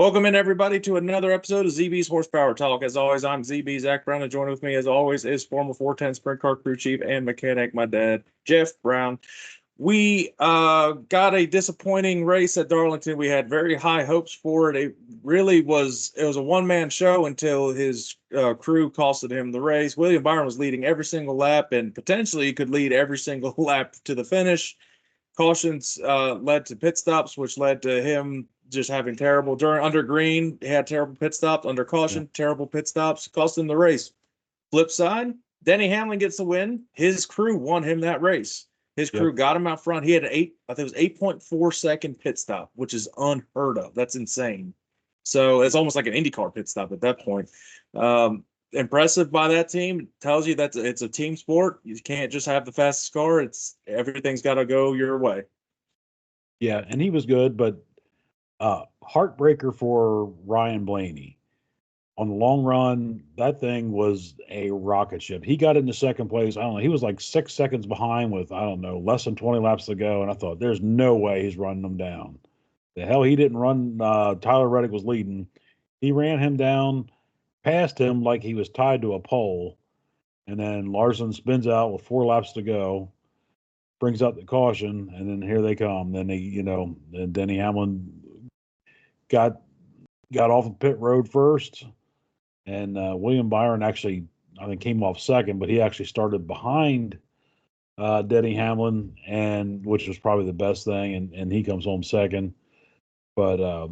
Welcome in, everybody, to another episode of ZB's Horsepower Talk. As always, I'm ZB Zach Brown, and joining with me, as always, is former 410 Sprint Car crew chief and mechanic, my dad, Jeff Brown. We got a disappointing race at Darlington. We had very high hopes for it. It was a one-man show until his crew costed him the race. William Byron was leading every single lap and potentially could lead every single lap to the finish. Cautions led to pit stops, which led to him just having terrible under green. He had terrible pit stops. Under caution, terrible pit stops, cost him the race. Flip side, Denny Hamlin gets the win. His crew won him that race. His crew got him out front. He had I think it was 8.4 second pit stop, which is unheard of. That's insane. So it's almost like an IndyCar pit stop at that point. Impressive by that team. It tells you that it's a team sport. You can't just have the fastest car. Everything's got to go your way. Yeah, and he was good, but heartbreaker for Ryan Blaney. On the long run, that thing was a rocket ship. He got into second place. I don't know. He was like 6 seconds behind with, I don't know, less than 20 laps to go. And I thought, there's no way he's running them down. The hell, he didn't run. Tyler Reddick was leading. He ran him down, passed him like he was tied to a pole. And then Larson spins out with 4 laps to go, brings out the caution, and then here they come. Then then Denny Hamlin got off the pit road first. And William Byron actually, I think, came off second, but he actually started behind Denny Hamlin, and which was probably the best thing. And he comes home second. But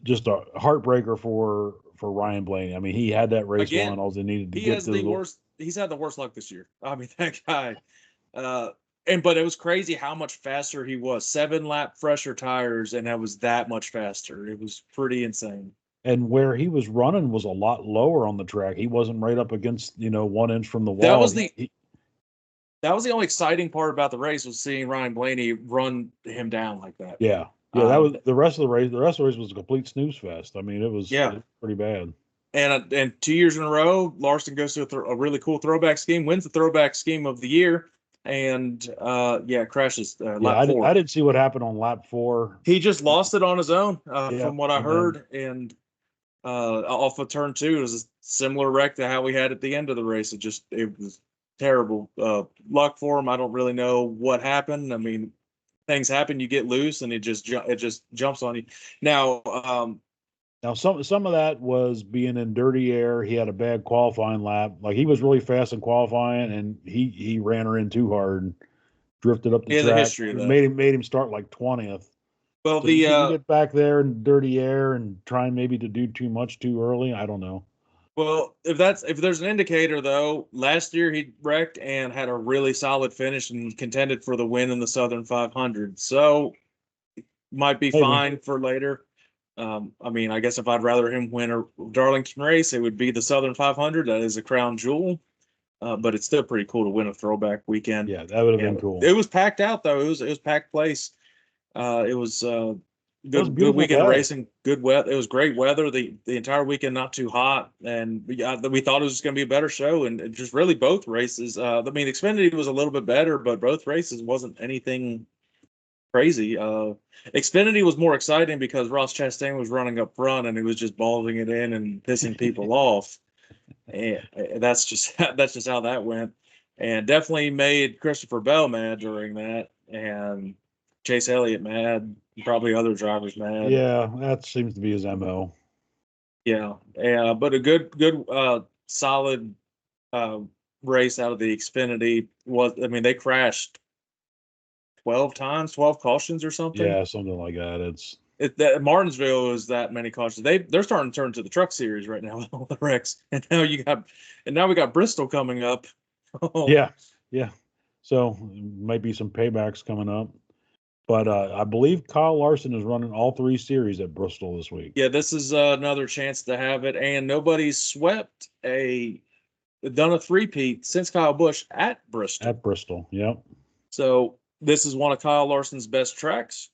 just a heartbreaker for Ryan Blaney. I mean, he had that race won. All they needed to get to the worst. He's had the worst luck this year. I mean, that guy. But it was crazy how much faster he was. 7 lap fresher tires, and that was that much faster. It was pretty insane. And where he was running was a lot lower on the track. He wasn't right up against 1 inch from the wall. That was the only exciting part about the race, was seeing Ryan Blaney run him down like that. Yeah, that was the rest of the race. The rest of the race was a complete snooze fest. I mean, it was pretty bad. And 2 years in a row, Larson goes to a really cool throwback scheme, wins the throwback scheme of the year, and crashes lap 4. I didn't see what happened on lap 4. He just lost it on his own, from what I heard, and off of turn 2, it was a similar wreck to how we had at the end of the race. It was terrible luck for him. I don't really know what happened. I mean, things happen. You get loose, and it just jumps on you. Now some of that was being in dirty air. He had a bad qualifying lap. Like, he was really fast in qualifying, and he ran her in too hard and drifted up the track. The history of that. Made him start like 20th. Well, so you get back there in dirty air and trying maybe to do too much too early. I don't know. Well, if there's an indicator, though, last year he wrecked and had a really solid finish and contended for the win in the Southern 500. So might be fine for later. I mean, I guess if I'd rather him win a Darlington race, it would be the Southern 500. That is a crown jewel. But it's still pretty cool to win a throwback weekend. Yeah, that would have been cool. It was packed out, though. It was packed place. It was good weekend of racing, good weather. It was great weather the entire weekend, not too hot, and we thought it was just going to be a better show, and just really both races. I mean, Xfinity was a little bit better, but both races wasn't anything crazy. Xfinity was more exciting because Ross Chastain was running up front, and he was just balling it in and pissing people off, and that's just how that went, and definitely made Christopher Bell mad during that, and Chase Elliott mad, probably other drivers mad. Yeah, that seems to be his MO. Yeah, but a good solid race out of the Xfinity was. I mean, they crashed 12 times, 12 cautions or something. Yeah, something like that. That Martinsville is that many cautions. They're starting to turn to the Truck Series right now with all the wrecks, and now we got Bristol coming up. Yeah. So might be some paybacks coming up. But I believe Kyle Larson is running all 3 series at Bristol this week. Yeah, this is another chance to have it, and nobody's done a three-peat since Kyle Busch at Bristol. At Bristol, yep. So this is one of Kyle Larson's best tracks.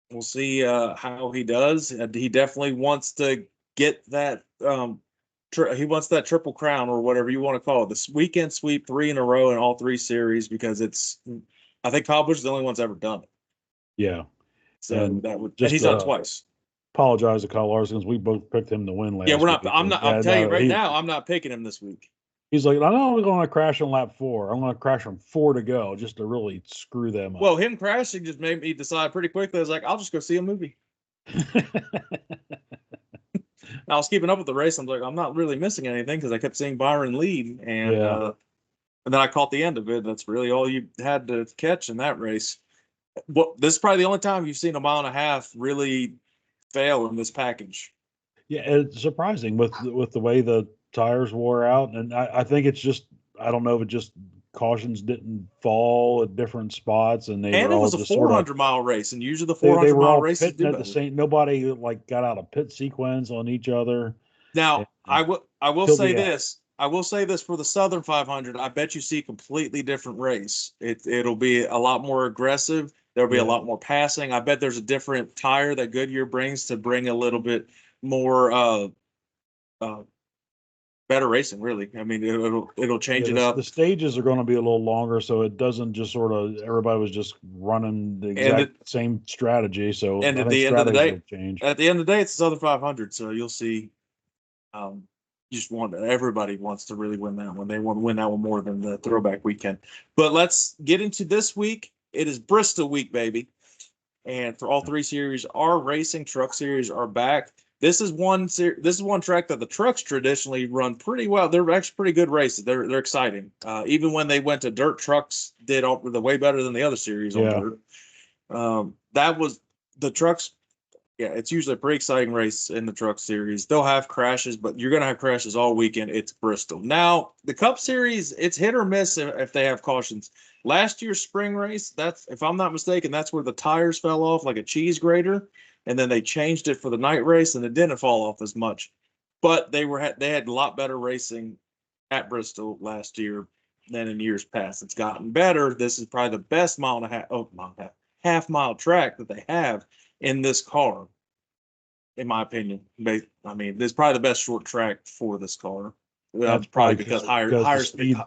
We'll see how he does. He definitely wants to get that. He wants that triple crown, or whatever you want to call it. This weekend sweep 3 in a row in all 3 series, because I think Kyle Busch is the only one that's ever done it. Yeah. So and that would, and he's done it twice. apologize to Kyle Larson because we both picked him to win last Yeah, we're week. not. I'm not. Yeah, I'm telling you no, right now, I'm not picking him this week. he's like, I know I'm going to crash on lap 4. I'm going to crash on 4 to go just to really screw them up. Well, him crashing just made me decide pretty quickly. I was like, I'll just go see a movie. I was keeping up with the race. I'm like, I'm not really missing anything because I kept seeing Byron lead, and then I caught the end of it. That's really all you had to catch in that race. Well, this is probably the only time you've seen a mile and a half really fail in this package. Yeah, it's surprising with the way the tires wore out, and I think it's just I don't know if it just cautions didn't fall at different spots, and they And were it all was a just sort of 400-mile race, and usually the they 400 were mile all races pitting do at better. the same. Nobody like got out of pit sequence on each other. Now, I will till say the end. this. I will say this for the Southern 500. I bet you see a completely different race. It'll be a lot more aggressive. There'll be a Yeah. lot more passing. I bet there's a different tire that Goodyear brings to bring a little bit more uh, better racing. Really, I mean, it'll change it up. The stages are going to be a little longer, so it doesn't just sort of everybody was just running the And exact same strategy. So And I at think the end of the strategies day, will change. at the end of the day, it's the Southern 500. So you'll see. Just want everybody wants to really win that one. They want to win that one more than the throwback weekend. But let's get into this week. It is Bristol week, baby. And for all three series, our racing truck series are back. This is one track that the trucks traditionally run pretty well. They're actually pretty good races. They're exciting. Even when they went to dirt, trucks did all the way better than the other series on dirt. That was the trucks. Yeah, it's usually a pretty exciting race in the truck series. They'll have crashes, but you're going to have crashes all weekend. It's Bristol. Now, the Cup Series, it's hit or miss if they have cautions. Last year's spring race, that's, if I'm not mistaken, that's where the tires fell off like a cheese grater, and then they changed it for the night race, and it didn't fall off as much. But they had a lot better racing at Bristol last year than in years past. It's gotten better. This is probably the best half mile track that they have in this car, in my opinion. I mean, this is probably the best short track for this car. That's Probably because higher speed.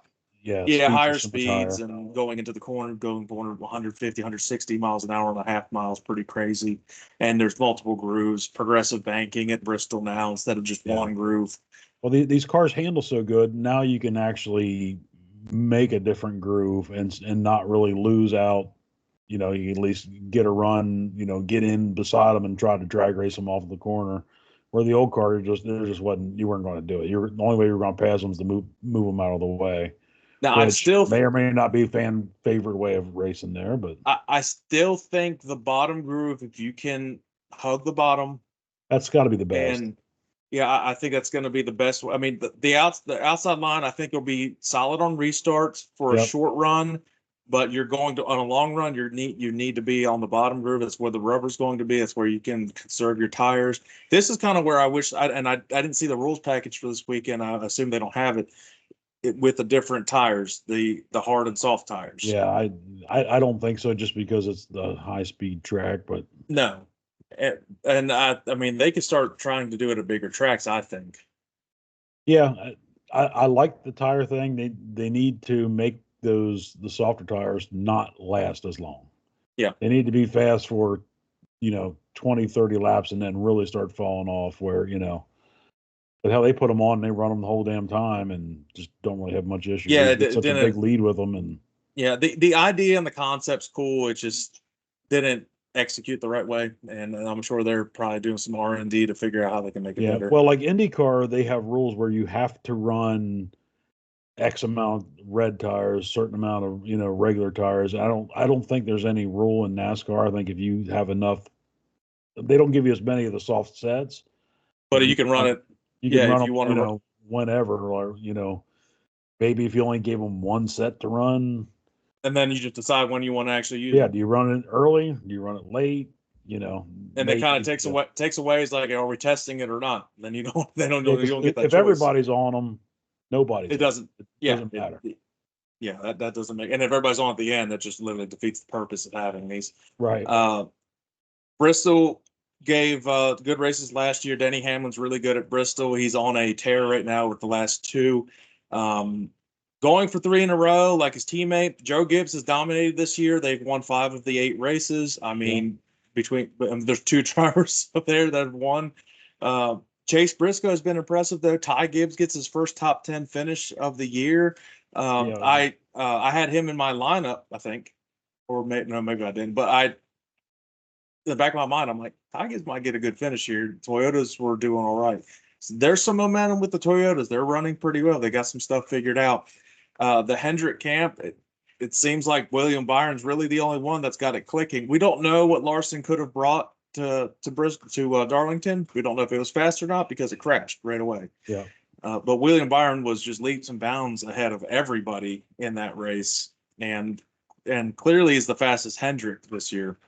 Yeah, Higher so speeds and going into the corner, going 150, 160 miles an hour on a half mile is pretty crazy. And there's multiple grooves, progressive banking at Bristol now instead of just one groove. Well, these cars handle so good. Now you can actually make a different groove and not really lose out. You know, you at least get a run, get in beside them and try to drag race them off the corner. Where the old car, you weren't going to do it. The only way you were going to pass them is to move them out of the way. Now, I still may or may not be fan favorite way of racing there, but I still think the bottom groove, if you can hug the bottom, that's got to be the best. And yeah, I think that's going to be the best. I mean, the outside line, I think will be solid on restarts for a short run, but you're going to on a long run, you need to be on the bottom groove. That's where the rubber's going to be. That's where you can conserve your tires. This is kind of where I wish I didn't see the rules package for this weekend. I assume they don't have it with the different tires, the hard and soft tires. Yeah, I don't think so, just because it's the high speed track, but no. And I mean, they could start trying to do it at bigger tracks, I think. Yeah, I like the tire thing. They need to make the softer tires not last as long. Yeah. They need to be fast for, 20, 30 laps and then really start falling off where, but how they put them on and they run them the whole damn time and just don't really have much issue. Yeah, It's such a big lead with them. And yeah, the idea and the concept's cool. It just didn't execute the right way, and I'm sure they're probably doing some R&D to figure out how they can make it better. Well, like IndyCar, they have rules where you have to run X amount red tires, certain amount of regular tires. I don't think there's any rule in NASCAR. I think if you have enough, they don't give you as many of the soft sets, but you can run it. You can run them, whenever, or maybe if you only gave them one set to run, and then you just decide when you want to actually use. Yeah, do you run it early? Do you run it late? And it kind of takes away. It's like, are we testing it or not? Then you don't. They don't. Yeah, you don't get that. If choice. Everybody's on them, nobody's. It doesn't. Doesn't matter. Yeah, that doesn't make. And if everybody's on at the end, that just literally defeats the purpose of having these. Right. Bristol gave good races last year. Denny Hamlin's really good at Bristol. He's on a tear right now with the last two. Going for 3 in a row, like his teammate Joe Gibbs has dominated this year. They've won 5 of the 8 races. I mean, between. There's two drivers up there that have won. Chase Briscoe has been impressive though. Ty Gibbs gets his first top 10 finish of the year. Yeah. I had him in my lineup, I think, or maybe I didn't. But in the back of my mind, I'm like, Ty Gibbs might get a good finish here. Toyotas were doing all right. So there's some momentum with the Toyotas. They're running pretty well. They got some stuff figured out. The Hendrick camp, it seems like William Byron's really the only one that's got it clicking. We don't know what Larson could have brought to Darlington. We don't know if it was fast or not because it crashed right away. Yeah. But William Byron was just leaps and bounds ahead of everybody in that race, and clearly is the fastest Hendrick this year.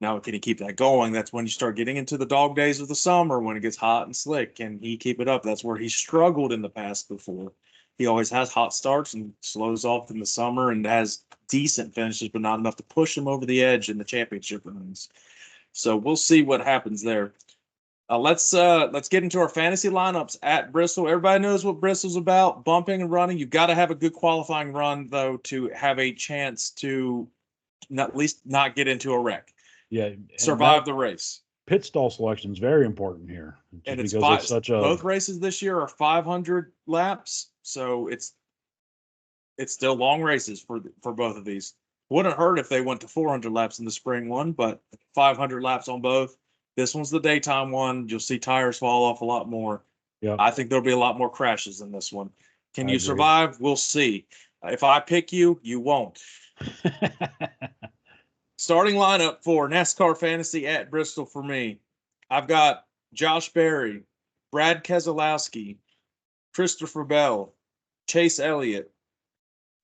Now, can he keep that going? That's when you start getting into the dog days of the summer when it gets hot and slick. Can he keep it up? That's where he struggled in the past before. He always has hot starts and slows off in the summer and has decent finishes, but not enough to push him over the edge in the championship runs. So we'll see what happens there. Let's get into our fantasy lineups at Bristol. Everybody knows what Bristol's about, bumping and running. You've got to have a good qualifying run, though, to have a chance to at least not get into a wreck. Yeah. Survive the race. Pit stall selection is very important here. And it's both races this year are 500 laps, so it's still long races for both of these. Wouldn't hurt if they went to 400 laps in the spring one, but 500 laps on both. This one's the daytime one. You'll see tires fall off a lot more. Yeah, I think there'll be a lot more crashes in this one. Can you agree. survive? We'll see. If I pick you, you won't. Starting lineup for NASCAR Fantasy at Bristol for me. I've got Josh Berry, Brad Keselowski, Christopher Bell, Chase Elliott,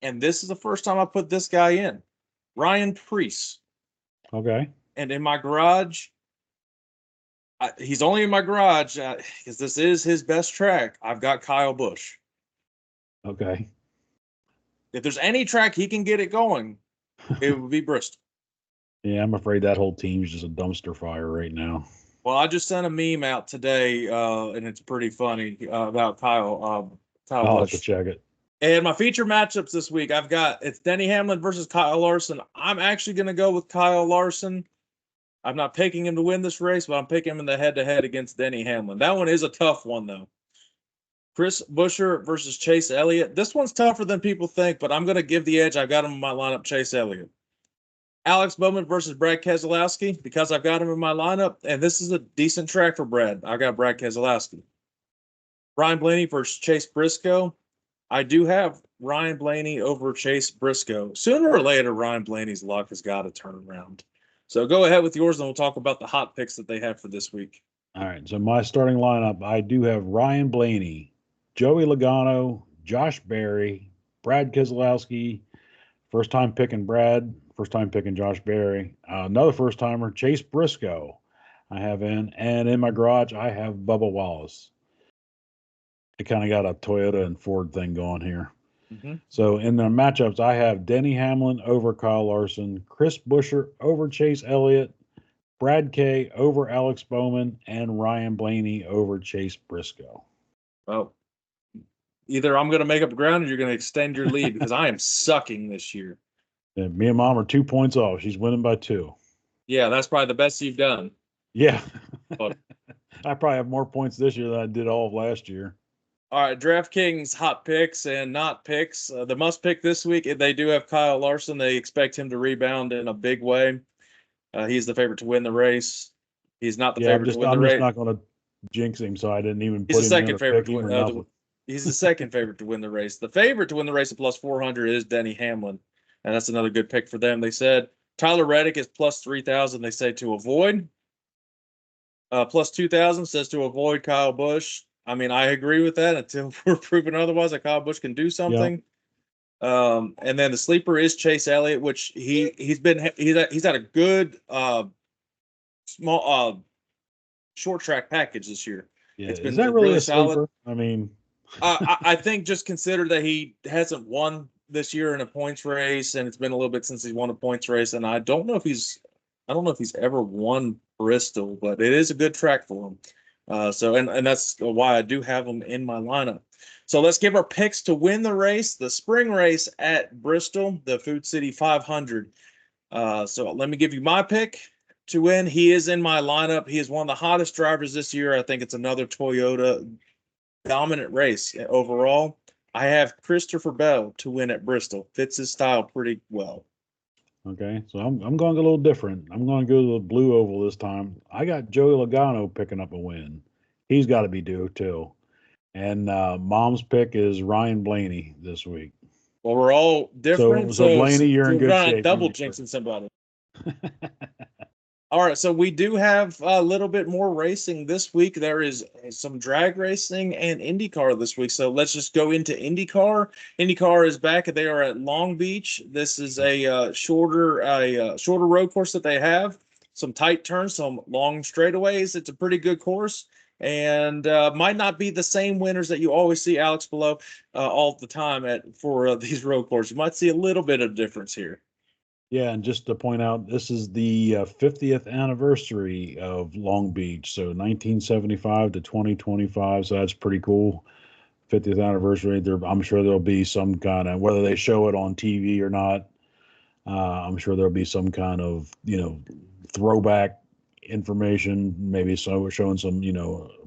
and this is the first time I put this guy in, Ryan Preece. Okay. And in my garage, he's only in my garage because this is his best track. I've got Kyle Busch. Okay. If there's any track he can get it going, it would be Bristol. Yeah, I'm afraid that whole team's just a dumpster fire right now. Well, I just sent a meme out today, and it's pretty funny about Kyle I'll Busch. have to check it. And my feature matchups this week, it's Denny Hamlin versus Kyle Larson. I'm actually going to go with Kyle Larson. I'm not picking him to win this race, but I'm picking him in the head-to-head against Denny Hamlin. That one is a tough one, though. Chris Buescher versus Chase Elliott. This one's tougher than people think, but I'm going to give the edge. I've got him in my lineup, Chase Elliott. Alex Bowman versus Brad Keselowski, because I've got him in my lineup, and this is a decent track for Brad. I got Brad Keselowski. Ryan Blaney versus Chase Briscoe. I do have Ryan Blaney over Chase Briscoe. Sooner or later, Ryan Blaney's luck has got to turn around. So go ahead with yours, and we'll talk about the hot picks that they have for this week. All right. So my starting lineup, I do have Ryan Blaney, Joey Logano, Josh Berry, Brad Keselowski. First time picking Brad. First time picking Josh Berry. Another first timer, Chase Briscoe. I have in, and in my garage, I have Bubba Wallace. I kind of got a Toyota and Ford thing going here. Mm-hmm. So in the matchups, I have Denny Hamlin over Kyle Larson, Chris Buescher over Chase Elliott, Brad K over Alex Bowman, and Ryan Blaney over Chase Briscoe. Well, either I'm going to make up ground or you're going to extend your lead because I am sucking this year. Yeah, me and Mom are 2 points off. She's winning by 2. Yeah, that's probably the best you've done. Yeah. But, I probably have more points this year than I did all of last year. All right, DraftKings hot picks and not picks. The must pick this week, they do have Kyle Larson. They expect him to rebound in a big way. He's the favorite to win the race. He's not the favorite to win the race. I'm just not going to jinx him, so I didn't even put He's the him second in favorite to win. He's the second favorite to win the race. The favorite to win the race at plus 400 is Denny Hamlin, and that's another good pick for them. They said Tyler Reddick is plus 3,000. They say to avoid. Plus 2,000 says to avoid Kyle Busch. I mean, I agree with that until we're proven otherwise that Kyle Busch can do something. Yep. And then the sleeper is Chase Elliott, which he's had a good small short track package this year. Yeah, it's been really solid. Sleeper? I mean, I think just consider that he hasn't won this year in a points race, and it's been a little bit since he's won a points race, and I don't know if he's ever won Bristol, but it is a good track for him. So that's why I do have them in my lineup. So let's give our picks to win the race, the spring race at Bristol, the Food City 500. So let me give you my pick. to win. He is in my lineup. He is one of the hottest drivers this year. I think it's another Toyota dominant race overall. I have Christopher Bell to win at Bristol. Fits his style pretty well. Okay, so I'm going a little different. I'm going to go to the blue oval this time. I got Joey Logano picking up a win. He's got to be due too. And Mom's pick is Ryan Blaney this week. Well, we're all different, So Blaney, you're in we're good not shape. double jinxing somebody. All right, so we do have a little bit more racing this week. There is some drag racing and IndyCar this week. So let's just go into IndyCar. IndyCar is back. They are at Long Beach. This is a shorter road course that they have. Some tight turns, some long straightaways. It's a pretty good course, and might not be the same winners that you always see Alex below all the time for these road courses. You might see a little bit of difference here. Yeah, and just to point out, this is the 50th anniversary of Long Beach, so 1975 to 2025. So that's pretty cool. 50th anniversary. I'm sure there'll be some kind of, whether they show it on TV or not. I'm sure there'll be some kind of throwback information, maybe showing some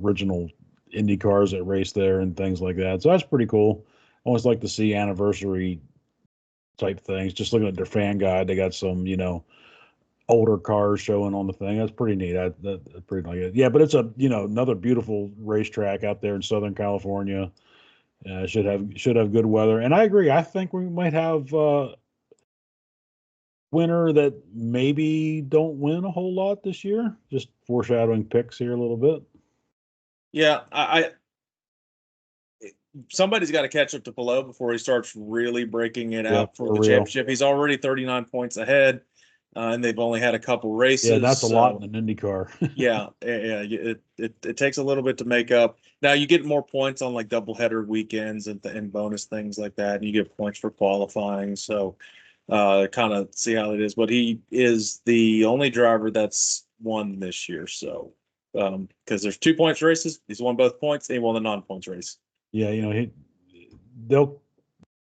original Indy cars that race there and things like that. So that's pretty cool. I always like to see anniversary type things. Just looking at their fan guide, they got some, older cars showing on the thing. That's pretty neat. That's pretty like it. Yeah, but it's another beautiful racetrack out there in Southern California. Should have good weather. And I agree. I think we might have winner that maybe don't win a whole lot this year. Just foreshadowing picks here a little bit. Yeah, somebody's got to catch up to Pelot before he starts really breaking it out for the real. championship. He's already 39 points ahead, and they've only had a couple races. Yeah, that's a lot in an IndyCar. yeah, it takes a little bit to make up. Now you get more points on like doubleheader weekends and bonus things like that, and you get points for qualifying. So kind of see how it is. But he is the only driver that's won this year. So because there's 2 points races, he's won both points. He won the non-points race. Yeah,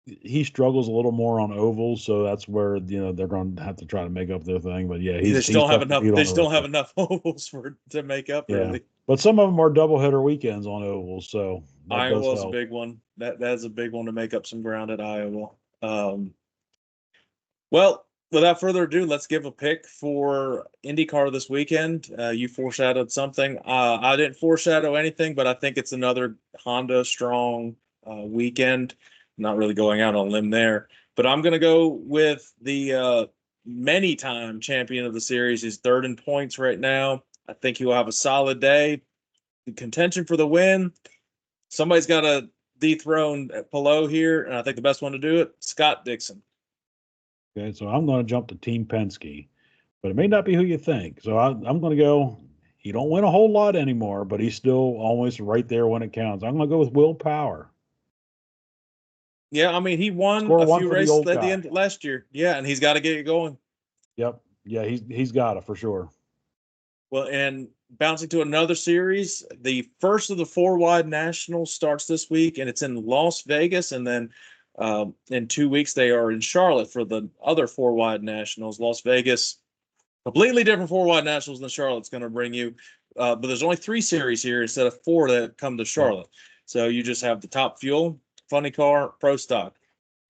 he struggles a little more on ovals, so that's where they're going to have to try to make up their thing. But yeah, they still have enough. They still have enough ovals to make up. Yeah, really. But some of them are doubleheader weekends on ovals, so Iowa's a big one. That's a big one to make up some ground at Iowa. Well, without further ado, let's give a pick for IndyCar this weekend. You foreshadowed something. I didn't foreshadow anything, but I think it's another Honda strong weekend. Not really going out on a limb there, but I'm going to go with the many-time champion of the series. He's third in points right now. I think he will have a solid day. The contention for the win. Somebody's got to dethrone Pelot here, and I think the best one to do it, Scott Dixon. Okay, so I'm going to jump to Team Penske, but it may not be who you think. So I'm going to go. He don't win a whole lot anymore, but he's still always right there when it counts. I'm going to go with Will Power. Yeah, I mean, he won a few races at the end last year. Yeah, and he's got to get it going. Yep. Yeah, he's got it for sure. Well, and bouncing to another series, the first of the 4 wide nationals starts this week, and it's in Las Vegas. And then in 2 weeks, they are in Charlotte for the other 4 wide nationals. Las Vegas, completely different 4 wide nationals than Charlotte's going to bring you. But there's only 3 series here instead of 4 that come to Charlotte. So you just have the Top Fuel, Funny Car, Pro Stock.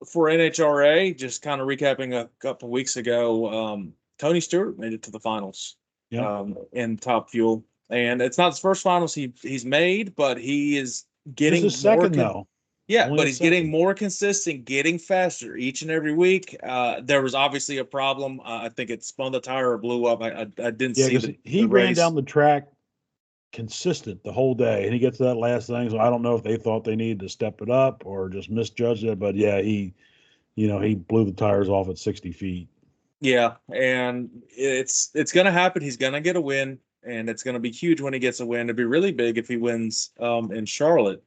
For NHRA, just kind of recapping a couple of weeks ago, Tony Stewart made it to the finals in Top Fuel. And it's not his first finals he's made, but he is getting this is second though. Yeah, but he's getting more consistent, getting faster each and every week. There was obviously a problem. I think it spun the tire or blew up. I didn't see he ran down the track consistent the whole day, and he gets to that last thing. So I don't know if they thought they needed to step it up or just misjudged it. But yeah, he blew the tires off at 60 feet. Yeah, and it's going to happen. He's going to get a win, and it's going to be huge when he gets a win. It'd be really big if he wins in Charlotte.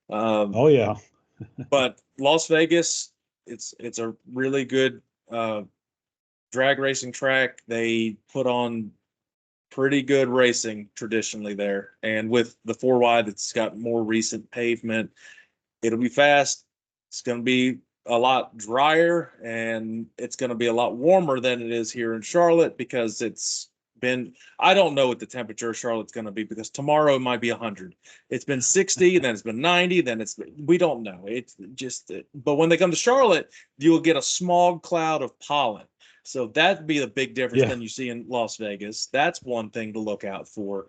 Oh yeah. But Las Vegas, it's a really good drag racing track. They put on pretty good racing traditionally there, and with the 4 wide, it's got more recent pavement. It'll be fast. It's going to be a lot drier, and it's going to be a lot warmer than it is here in Charlotte because it's been, I don't know what the temperature of Charlotte's going to be because tomorrow it might be 100. It's been 60, then it's been 90, then we don't know. It's just, but when they come to Charlotte, you'll get a smog cloud of pollen. So that'd be the big difference than you see in Las Vegas. That's one thing to look out for.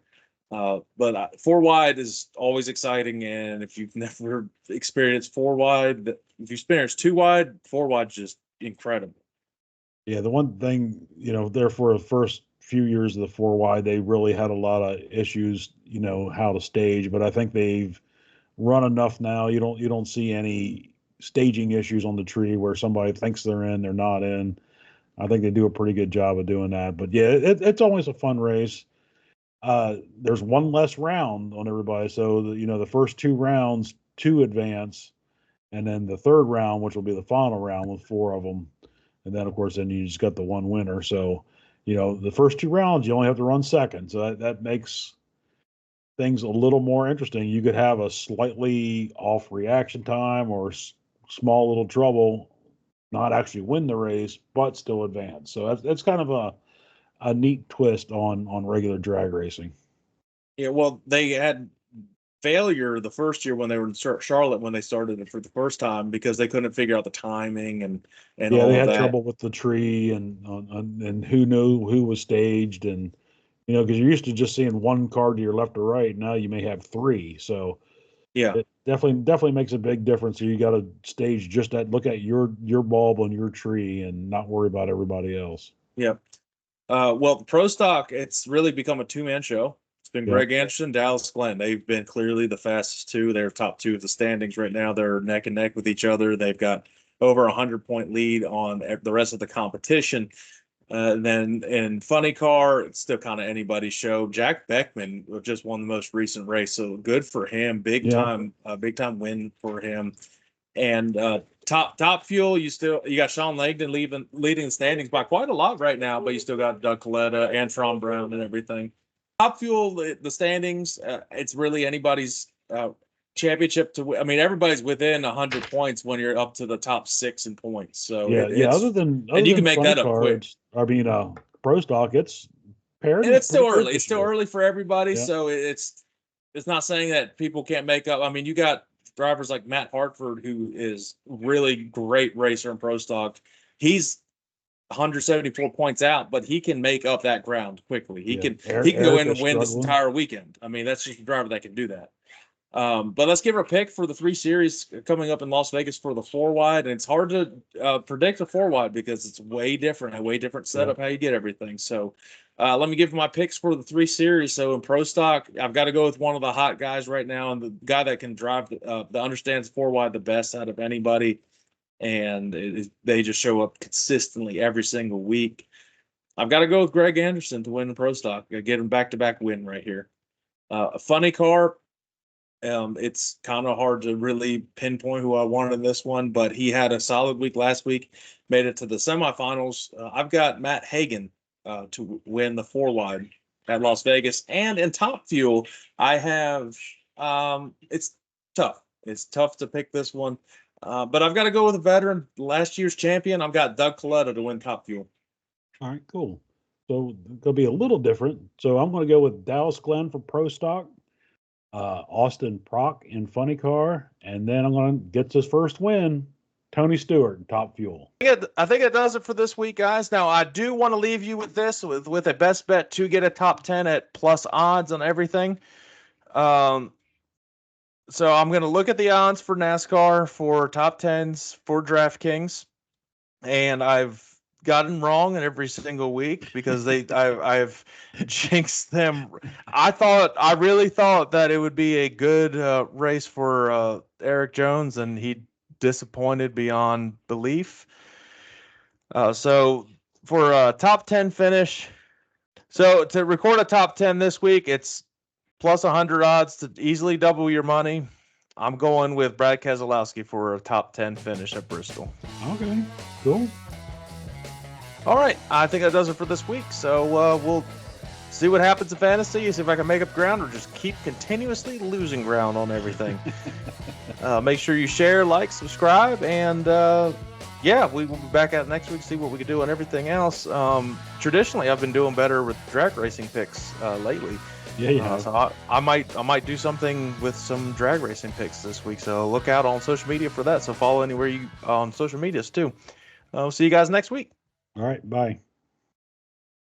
But four wide is always exciting. And if you've never experienced four wide, if you experience two wide, four wide is just incredible. Yeah, the one thing, there for the first few years of the four wide, they really had a lot of issues, how to stage. But I think they've run enough now. You don't see any staging issues on the tree where somebody thinks they're in, they're not in. I think they do a pretty good job of doing that. But yeah, it's always a fun race. There's one less round on everybody, so the first two rounds, two advance, and then the third round, which will be the final round with four of them. And then, of course, then you just got the one winner. So, the first two rounds, you only have to run second. So that makes things a little more interesting. You could have a slightly off reaction time or small little trouble, not actually win the race, but still advance. So that's kind of a neat twist on regular drag racing. Yeah, well, they had failure the first year when they were in Charlotte when they started it for the first time because they couldn't figure out the timing and yeah, all they had that. trouble with the tree and who knew who was staged, and because you're used to just seeing one card to your left or right. Now you may have three, so yeah, it definitely makes a big difference. So you got to stage just look at your bulb on your tree and not worry about everybody else. Yeah. Well, the Pro Stock, it's really become a two-man show. It's been Greg Anderson, Dallas Glenn. They've been clearly the fastest two. They're top two of the standings right now. They're neck and neck with each other. They've got over 100-point lead on the rest of the competition. Then in Funny Car, it's still kind of anybody's show. Jack Beckman just won the most recent race, so good for him. Big time win for him. And top fuel, you got Sean Langdon leading the standings by quite a lot right now, but you still got Doug Coletta and Tron Brown and everything. Top fuel, the standings, it's really anybody's championship to win. I mean, everybody's within 100 points when you're up to the top 6 in points. So Other than you can make that up quick. I mean, Pro Stock, it's parity. And it's still early. It's still early for everybody. Yeah. So it's not saying that people can't make up. I mean, you got drivers like Matt Hartford, who is really great racer in Pro Stock. He's 174 points out, but he can make up that ground quickly. He can go in and win this entire weekend. I mean, that's just a driver that can do that. But let's give her a pick for the 3 Series coming up in Las Vegas for the 4 wide. And it's hard to predict a 4 wide because it's way different setup, how you get everything. So let me give my picks for the 3 Series. So in Pro Stock, I've got to go with one of the hot guys right now, and the guy that can drive that understands 4 wide the best out of anybody. And they just show up consistently every single week. I've got to go with Greg Anderson to win the Pro Stock. Get him back-to-back win right here. A Funny Car, it's kind of hard to really pinpoint who I wanted in this one, but he had a solid week last week, made it to the semifinals. I've got Matt Hagan to win the 4 wide at Las Vegas. And in Top Fuel, I have it's tough. It's tough to pick this one. But I've got to go with a veteran, last year's champion. I've got Doug Coletta to win Top Fuel. All right, cool. So it'll be a little different. So I'm going to go with Dallas Glenn for Pro Stock, Austin Prock in Funny Car, and then I'm going to get his first win, Tony Stewart in Top Fuel. I think it does it for this week, guys. Now, I do want to leave you with this, with a best bet to get a top 10 at plus odds on everything. So I'm going to look at the odds for NASCAR for top 10s for DraftKings, and I've gotten wrong in every single week because I've jinxed them. I really thought that it would be a good race for Eric Jones, and he disappointed beyond belief. So for a top 10 finish, so to record a top 10 this week, it's plus 100 odds to easily double your money. I'm going with Brad Keselowski for a top 10 finish at Bristol. Okay, cool. All right, I think that does it for this week. So we'll see what happens in fantasy, see if I can make up ground or just keep continuously losing ground on everything. Make sure you share, like, subscribe, and yeah, we will be back out next week, see what we can do and everything else. Traditionally, I've been doing better with drag racing picks lately. Yeah. So I might do something with some drag racing picks this week. So look out on social media for that. So follow anywhere you on social medias too. See you guys next week. All right. Bye.